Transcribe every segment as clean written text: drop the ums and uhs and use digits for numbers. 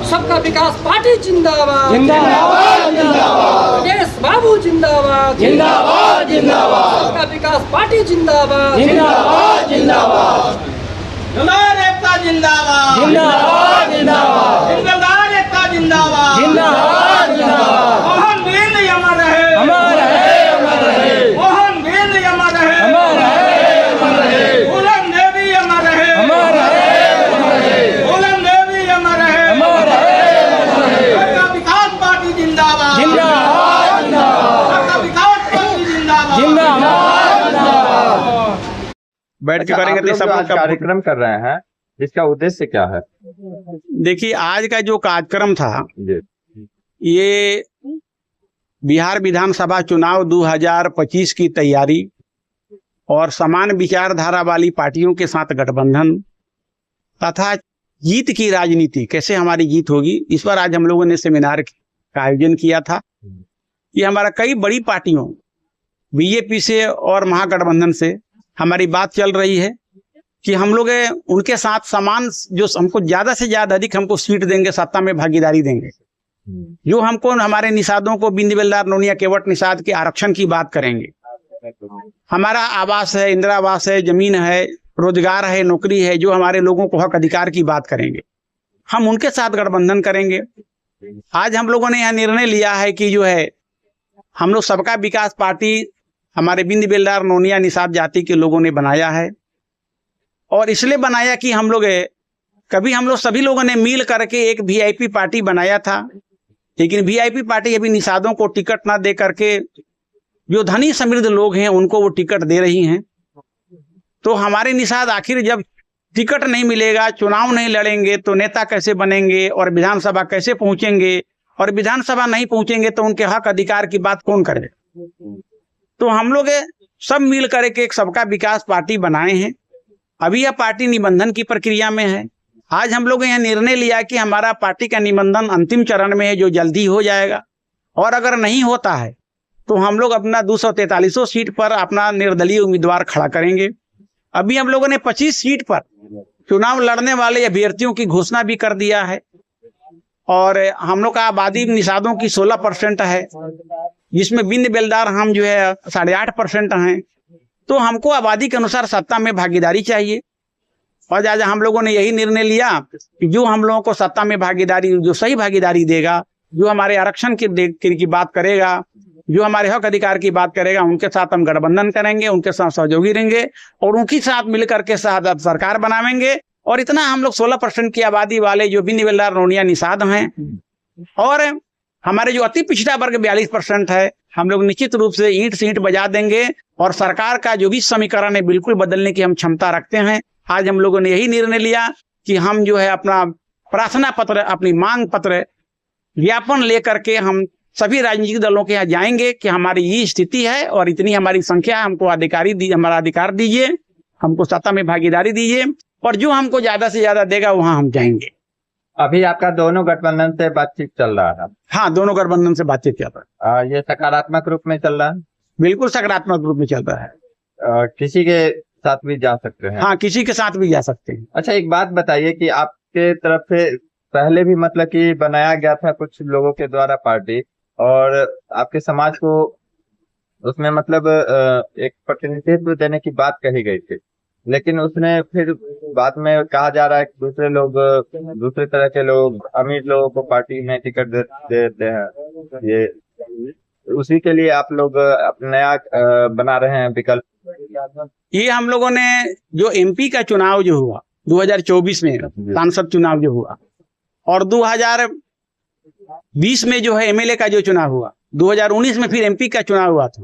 सबका विकास पार्टी जिंदाबाद जिंदाबाद जिंदाबाद, राजेश बाबू जिंदाबाद जिंदाबाद जिंदाबाद, सबका विकास पार्टी जिंदाबाद जिंदाबाद जिंदाबाद, जिंदाबाद एकता जिंदाबाद, जिंदाबाद जिंदाबाद, जिंदाबाद एकता जिंदाबाद, जिंदाबाद जिंदाबाद, मोहन बिंद अमर रहे, अमर रहे अमर रहे, मोहन बिंद अमर रहे, अमर रहे अमर रहे, फूलन देवी अमर रहे, अमर रहे अमर रहे, फूलन देवी अमर रहे, अमर रहे अमर रहे, सबका विकास पार्टी जिंदाबाद, जिंदाबाद जिंदाबाद, सबका विकास पार्टी जिंदाबाद, जिंदाबाद जिंदाबाद। बैठ के अच्छा, करेंगे आप तो लोग सब जो आज कार्यक्रम कर रहे हैं, इसका उद्देश्य क्या है? देखिए, आज का जो कार्यक्रम था जी ये बिहार विधानसभा चुनाव 2025 की तैयारी और समान विचारधारा वाली पार्टियों के साथ गठबंधन तथा जीत की राजनीति, कैसे हमारी जीत होगी, इस पर आज हम लोगों ने सेमिनार का आयोजन किया था। ये हमारा कई बड़ी पार्टियों बीजेपी से और महागठबंधन से हमारी बात चल रही है कि हम लोग उनके साथ समान, जो हमको ज्यादा से ज्यादा अधिक हमको सीट देंगे, सत्ता में भागीदारी देंगे, जो हमको हमारे निषादों को बिंद बेलदार नोनिया केवट निषाद के आरक्षण की बात करेंगे। हमारा आवास है, इंदिरा आवास है, जमीन है, रोजगार है, नौकरी है, जो हमारे लोगों को हक अधिकार की बात करेंगे, हम उनके साथ गठबंधन करेंगे। आज हम लोगों ने यह निर्णय लिया है कि जो है हम लोग सबका विकास पार्टी हमारे बिंद बेलदार नोनिया निषाद जाति के लोगों ने बनाया है, और इसलिए बनाया कि हम लोग कभी हम लोग सभी लोगों ने मिल करके एक वीआईपी पार्टी बनाया था, लेकिन वीआईपी पार्टी अभी निषादों को टिकट ना दे करके जो धनी समृद्ध लोग हैं उनको वो टिकट दे रही हैं। तो हमारे निषाद आखिर जब टिकट नहीं मिलेगा, चुनाव नहीं लड़ेंगे, तो नेता कैसे बनेंगे और विधानसभा कैसे पहुंचेंगे, और विधानसभा नहीं पहुंचेंगे तो उनके हक अधिकार की बात कौन करेगा। तो हम लोग सब मिल करके एक सबका विकास पार्टी बनाए हैं। अभी यह पार्टी निबंधन की प्रक्रिया में है। आज हम लोग यह निर्णय लिया कि हमारा पार्टी का निबंधन अंतिम चरण में है, जो जल्दी हो जाएगा, और अगर नहीं होता है तो हम लोग अपना 243 सीट पर अपना निर्दलीय उम्मीदवार खड़ा करेंगे। अभी हम लोगों ने 25 सीट पर चुनाव लड़ने वाले अभ्यर्थियों की घोषणा भी कर दिया है, और हम लोग का आबादी निषादों की 16% है, जिसमें बिंद बेलदार हम जो है 8.5% हैं। तो हमको आबादी के अनुसार सत्ता में भागीदारी चाहिए, और आज हम लोगों ने यही निर्णय लिया कि जो हम लोगों को सत्ता में भागीदारी, जो सही भागीदारी देगा, जो हमारे आरक्षण की बात करेगा, जो हमारे हक अधिकार की बात करेगा, उनके साथ हम गठबंधन करेंगे, उनके साथ सहयोगी रहेंगे, और उनके साथ मिलकर के साथ सरकार बनावेंगे। और इतना हम लोग 16% की आबादी वाले जो बिंद बेलदार नोनिया निषाद हैं, और हमारे जो अति पिछड़ा वर्ग 42% है, हम लोग निश्चित रूप से ईंट से ईंट बजा देंगे, और सरकार का जो भी समीकरण है बिल्कुल बदलने की हम क्षमता रखते हैं। आज हम लोगों ने यही निर्णय लिया कि हम जो है अपना प्रार्थना पत्र, अपनी मांग पत्र, ज्ञापन लेकर के हम सभी राजनीतिक दलों के यहाँ जाएंगे कि हमारी ये स्थिति है और इतनी हमारी संख्या है, हमको हमारा अधिकार दीजिए, हमको सत्ता में भागीदारी दीजिए, और जो हमको ज्यादा से ज्यादा देगा वहां हम जाएंगे। अभी आपका दोनों गठबंधन से बातचीत चल रहा है? हाँ, दोनों गठबंधन से बातचीत चल रहा है। ये सकारात्मक रूप में चल रहा है? बिल्कुल सकारात्मक रूप में चल रहा है। किसी के साथ भी जा सकते हैं? हाँ, किसी के साथ भी जा सकते हैं। अच्छा, एक बात बताइए कि आपके तरफ से पहले भी मतलब कि बनाया गया था कुछ लोगों के द्वारा पार्टी, और आपके समाज को उसमें मतलब एक प्रतिनिधित्व देने की बात कही गई थी, लेकिन उसने फिर बाद में कहा जा रहा है कि दूसरे तरह के लोग, अमीर लोगों को पार्टी में टिकट देते हैं। ये उसी के लिए आप लोग नया बना रहे हैं विकल्प? ये हम लोगों ने जो एमपी का चुनाव जो हुआ 2024 में, सांसद चुनाव जो हुआ, और 2020 में जो है एमएलए का जो चुनाव हुआ, 2019 में फिर एमपी का चुनाव हुआ था,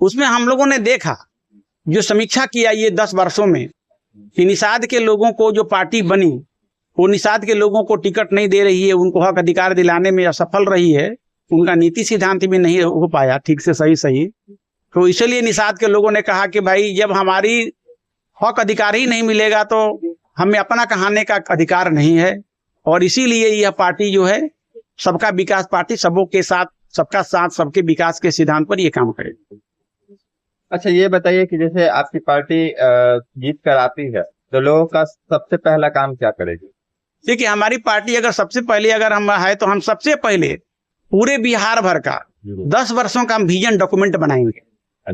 उसमें हम लोगों ने देखा, जो समीक्षा किया ये 10 वर्षों में, कि निषाद के लोगों को जो पार्टी बनी, वो निषाद के लोगों को टिकट नहीं दे रही है, उनको हक अधिकार दिलाने में असफल रही है, उनका नीति सिद्धांत भी नहीं हो पाया ठीक से सही। तो इसलिए निषाद के लोगों ने कहा कि भाई जब हमारी हक अधिकार ही नहीं मिलेगा तो हमें अपना कहने का अधिकार नहीं है, और इसीलिए यह पार्टी जो है सबका विकास पार्टी, सबों के साथ, सबका साथ, सबके विकास के सिद्धांत पर ये काम करेगी। अच्छा, ये बताइए कि जैसे आपकी पार्टी जीत कर आती है तो लोगों का सबसे पहला काम क्या करेगी? देखिए, हमारी पार्टी अगर सबसे पहले अगर हम है तो हम सबसे पहले पूरे बिहार भर का 10 वर्षों का हम विजन डॉक्यूमेंट बनाएंगे,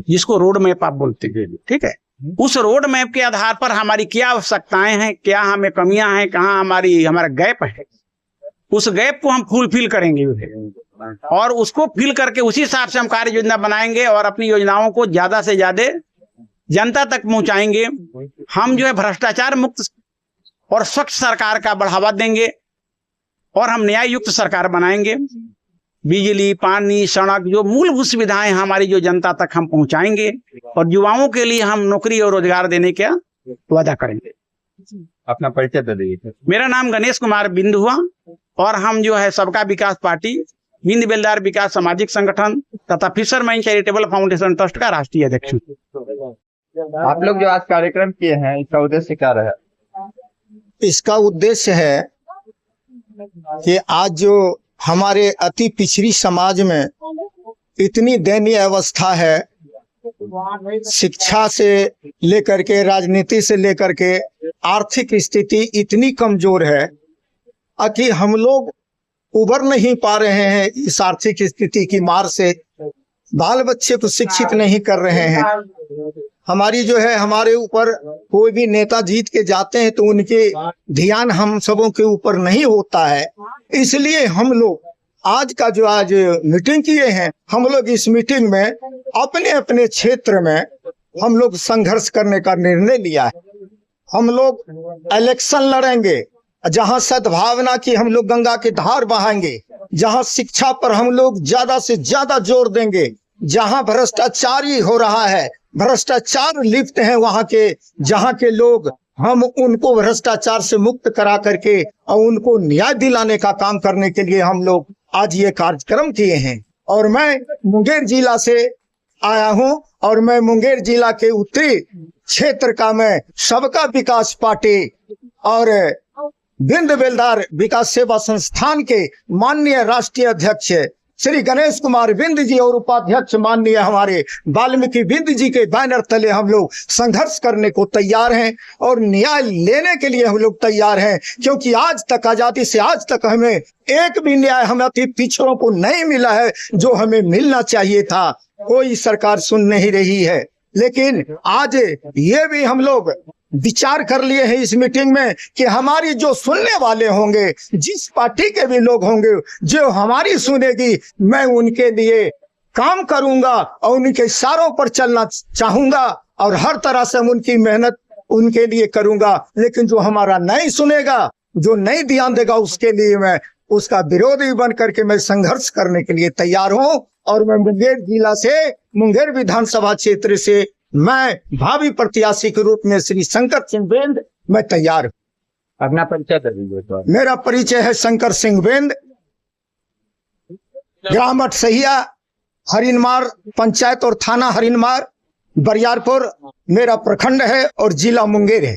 जिसको रोड मैप आप बोलते हैं। ठीक है, उस रोड मैप के आधार पर हमारी क्या आवश्यकताएं हैं, क्या हमें कमियां हैं, कहाँ हमारा गैप है, उस गैप को हम फुलफिल करेंगे और उसको फिल करके उसी हिसाब से हम कार्य योजना बनाएंगे और अपनी योजनाओं को ज्यादा से ज्यादा जनता तक पहुंचाएंगे। हम जो है भ्रष्टाचार मुक्त और स्वच्छ सरकार का बढ़ावा देंगे और हम न्याय युक्त सरकार बनाएंगे। बिजली, पानी, सड़क, जो मूलभूत सुविधाएं हमारी जो जनता तक हम पहुंचाएंगे और युवाओं के लिए हम नौकरी और रोजगार देने का वादा करेंगे। अपना परिचय दे दीजिए। मेरा नाम गणेश कुमार बिंद हुआ और हम जो है सबका विकास पार्टी बिंद बेलदार विकास सामाजिक संगठन तथा फिशरमैन चैरिटेबल फाउंडेशन ट्रस्ट का राष्ट्रीय अध्यक्ष हूँ। आप लोग जो आज कार्यक्रम किए हैं, इसका उद्देश्य क्या रहा? इसका उद्देश्य है कि आज जो हमारे अति पिछड़ी समाज में इतनी दयनीय अवस्था है, शिक्षा से लेकर के राजनीति से लेकर के आर्थिक स्थिति इतनी कमजोर है कि हम लोग उबर नहीं पा रहे हैं इस आर्थिक स्थिति की मार से, बाल बच्चे को शिक्षित नहीं कर रहे हैं। हमारी जो है हमारे ऊपर कोई भी नेता जीत के जाते हैं तो उनके ध्यान हम सबों के ऊपर नहीं होता है। इसलिए हम लोग आज का जो आज मीटिंग किए हैं, हम लोग इस मीटिंग में अपने अपने क्षेत्र में हम लोग संघर्ष करने का निर्णय लिया है। हम लोग इलेक्शन लड़ेंगे, जहां सद्भावना की हम लोग गंगा की धार बहाएंगे, जहां शिक्षा पर हम लोग ज्यादा से ज्यादा जोर देंगे, जहां भ्रष्टाचारी हो रहा है, भ्रष्टाचार लिप्त हैं वहां के, जहां के लोग, हम उनको भ्रष्टाचार से मुक्त करा करके और उनको न्याय दिलाने का काम करने के लिए हम लोग आज ये कार्यक्रम किए हैं। और मैं मुंगेर जिला से आया हूं और मैं मुंगेर जिला के उत्तरी क्षेत्र का मैं सबका विकास पार्टी और बिंद बेलदार विकास सेवा संस्थान के माननीय राष्ट्रीय अध्यक्ष श्री गणेश कुमार बिंद जी और उपाध्यक्ष माननीय हमारे वाल्मीकि बिंद जी के बैनर तले हम लोग संघर्ष करने को तैयार हैं और न्याय लेने के लिए हम लोग तैयार हैं, क्योंकि आज तक, आजादी से आज तक हमें एक भी न्याय हम अति पिछड़ों को नहीं मिला है जो हमें मिलना चाहिए था। कोई सरकार सुन नहीं रही है, लेकिन आज ये भी हम लोग विचार कर लिए हैं इस मीटिंग में कि हमारी जो सुनने वाले होंगे, जिस पार्टी के भी लोग होंगे जो हमारी सुनेगी, मैं उनके लिए काम करूंगा और उनके इशारों पर चलना चाहूंगा और हर तरह से हम उनकी मेहनत उनके लिए करूंगा। लेकिन जो हमारा नहीं सुनेगा, जो नहीं ध्यान देगा, उसके लिए मैं उसका विरोधी बन करके मैं संघर्ष करने के लिए तैयार हूं। और मैं मुंगेर जिला से, मुंगेर विधानसभा क्षेत्र से मैं भावी प्रत्याशी के रूप में श्री शंकर सिंह बेंद मैं तैयार हूँ। अपना परिचय दे दीजिए। मेरा परिचय है शंकर सिंह बेंद, ग्राम अटसहिया, हरिनमार पंचायत और थाना हरिनमार, बरियारपुर मेरा प्रखंड है और जिला मुंगेर है।